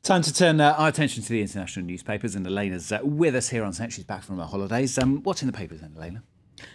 Time to turn our attention to the international newspapers, and Elena's with us here on set. She's back from her holidays. What's in the papers then, Elena?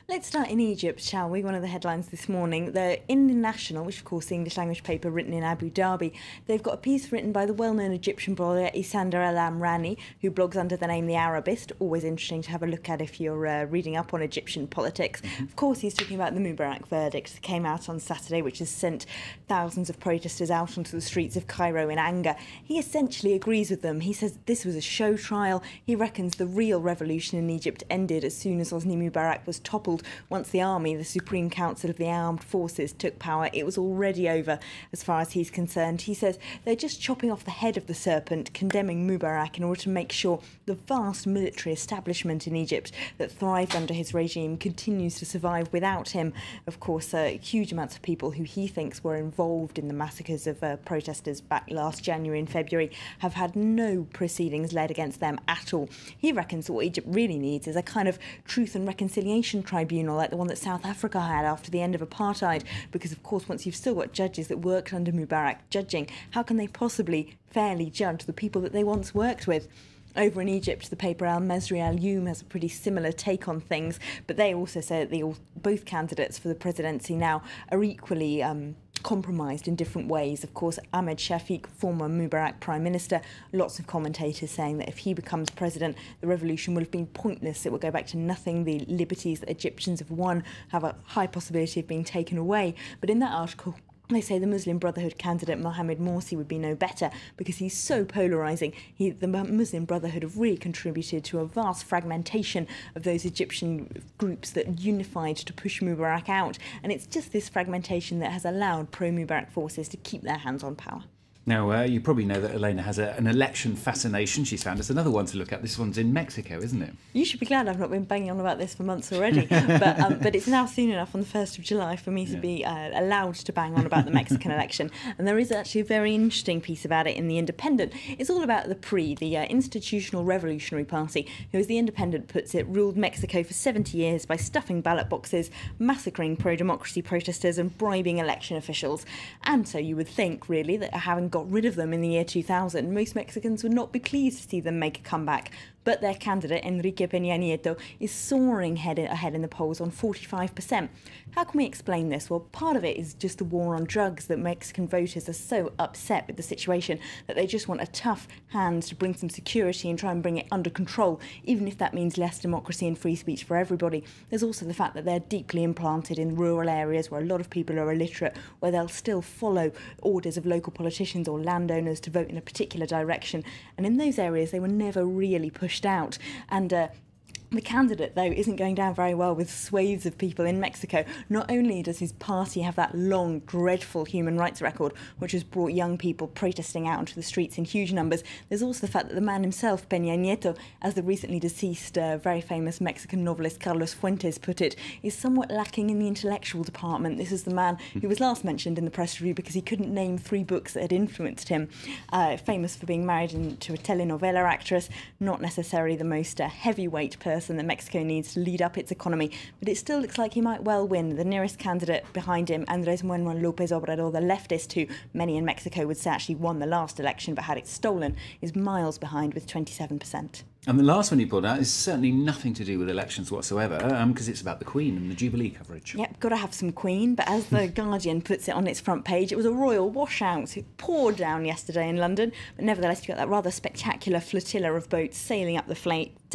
Let's start in Egypt, shall we? One of the headlines this morning. The Indian National, which of course is the English language paper written in Abu Dhabi, they've got a piece written by the well-known Egyptian blogger Isander Al-Amrani, who blogs under the name The Arabist. Always interesting to have a look at if you're reading up on Egyptian politics. Of course, he's talking about the Mubarak verdict that came out on Saturday, which has sent thousands of protesters out onto the streets of Cairo in anger. He essentially agrees with them. He says this was a show trial. He reckons the real revolution in Egypt ended as soon as Hosni Mubarak was toppled. Once the army, the Supreme Council of the Armed Forces, took power, it was already over as far as he's concerned. He says they're just chopping off the head of the serpent, condemning Mubarak in order to make sure the vast military establishment in Egypt that thrived under his regime continues to survive without him. Of course, huge amounts of people who he thinks were involved in the massacres of protesters back last January and February have had no proceedings led against them at all. He reckons that what Egypt really needs is a kind of truth and reconciliation tribunal like the one that South Africa had after the end of apartheid, because of course once you've still got judges that worked under Mubarak judging, how can they possibly fairly judge the people that they once worked with? Over in Egypt, the paper Al-Masri Al-Yawm has a pretty similar take on things, but they also say that both candidates for the presidency now are equally compromised in different ways. Of course, Ahmed Shafiq, former Mubarak Prime Minister, lots of commentators saying that if he becomes president, the revolution will have been pointless. It will go back to nothing. The liberties that Egyptians have won have a high possibility of being taken away. But in that article, they say the Muslim Brotherhood candidate Mohamed Morsi would be no better because he's so polarising. The Muslim Brotherhood have really contributed to a vast fragmentation of those Egyptian groups that unified to push Mubarak out. And it's just this fragmentation that has allowed pro-Mubarak forces to keep their hands on power. Now, you probably know that Elena has an election fascination. She's found us another one to look at. This one's in Mexico, isn't it? You should be glad I've not been banging on about this for months already. But it's now soon enough on the 1st of July for me to be allowed to bang on about the Mexican election. And there is actually a very interesting piece about it in The Independent. It's all about the PRI, the Institutional Revolutionary Party, who, as The Independent puts it, ruled Mexico for 70 years by stuffing ballot boxes, massacring pro-democracy protesters and bribing election officials. And so you would think, really, that having got rid of them in the year 2000, most Mexicans would not be pleased to see them make a comeback. But their candidate, Enrique Peña Nieto, is soaring ahead in the polls on 45%. How can we explain this? Well, part of it is just the war on drugs, that Mexican voters are so upset with the situation that they just want a tough hand to bring some security and try and bring it under control, even if that means less democracy and free speech for everybody. There's also the fact that they're deeply implanted in rural areas where a lot of people are illiterate, where they'll still follow orders of local politicians or landowners to vote in a particular direction. And in those areas, they were never really pushed out. And the candidate, though, isn't going down very well with swathes of people in Mexico. Not only does his party have that long, dreadful human rights record, which has brought young people protesting out onto the streets in huge numbers, there's also the fact that the man himself, Peña Nieto, as the recently deceased, very famous Mexican novelist Carlos Fuentes put it, is somewhat lacking in the intellectual department. This is the man who was last mentioned in the press review because he couldn't name 3 books that had influenced him. Famous for being married to a telenovela actress, not necessarily the most heavyweight person that Mexico needs to lead up its economy, but it still looks like he might well win. The nearest candidate behind him, Andrés Manuel López Obrador, the leftist, who many in Mexico would say actually won the last election but had it stolen, is miles behind with 27%. And the last one you pulled out is certainly nothing to do with elections whatsoever, because it's about the Queen and the Jubilee coverage. Yep, got to have some Queen, but as The Guardian puts it on its front page, it was a royal washout. It poured down yesterday in London, but nevertheless you got that rather spectacular flotilla of boats sailing up the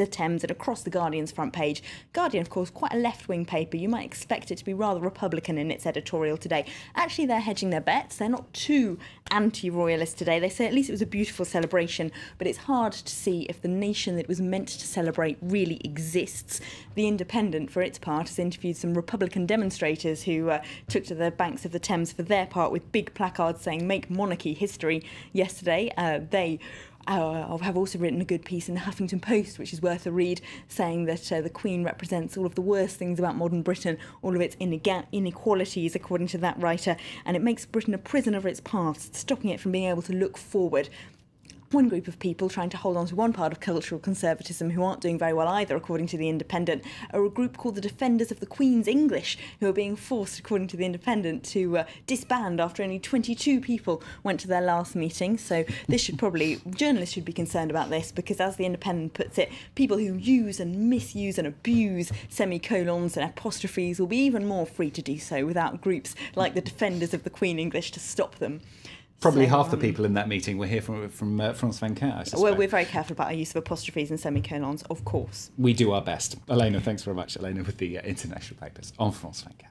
Thames and across the Guardian's front page. Guardian, of course, quite a left-wing paper. You might expect it to be rather Republican in its editorial today. Actually, they're hedging their bets. They're not too anti-royalist today. They say at least it was a beautiful celebration, but it's hard to see if the nation that it was meant to celebrate really exists. The Independent, for its part, has interviewed some Republican demonstrators who took to the banks of the Thames for their part with big placards saying "Make Monarchy History" yesterday. They have also written a good piece in the Huffington Post, which is worth a read, saying that the Queen represents all of the worst things about modern Britain, all of its inequalities, according to that writer, and it makes Britain a prisoner of its past, stopping it from being able to look forward. One group of people trying to hold on to one part of cultural conservatism who aren't doing very well either, according to The Independent, are a group called the Defenders of the Queen's English, who are being forced, according to The Independent, to disband after only 22 people went to their last meeting. So this should probably, journalists should be concerned about this, because as The Independent puts it, people who use and misuse and abuse semicolons and apostrophes will be even more free to do so without groups like the Defenders of the Queen English to stop them. Probably half the people in that meeting were here from France 24, I suspect. Well, we're very careful about our use of apostrophes and semicolons, of course. We do our best. Elena, thanks very much. Elena with the international papers on France 24.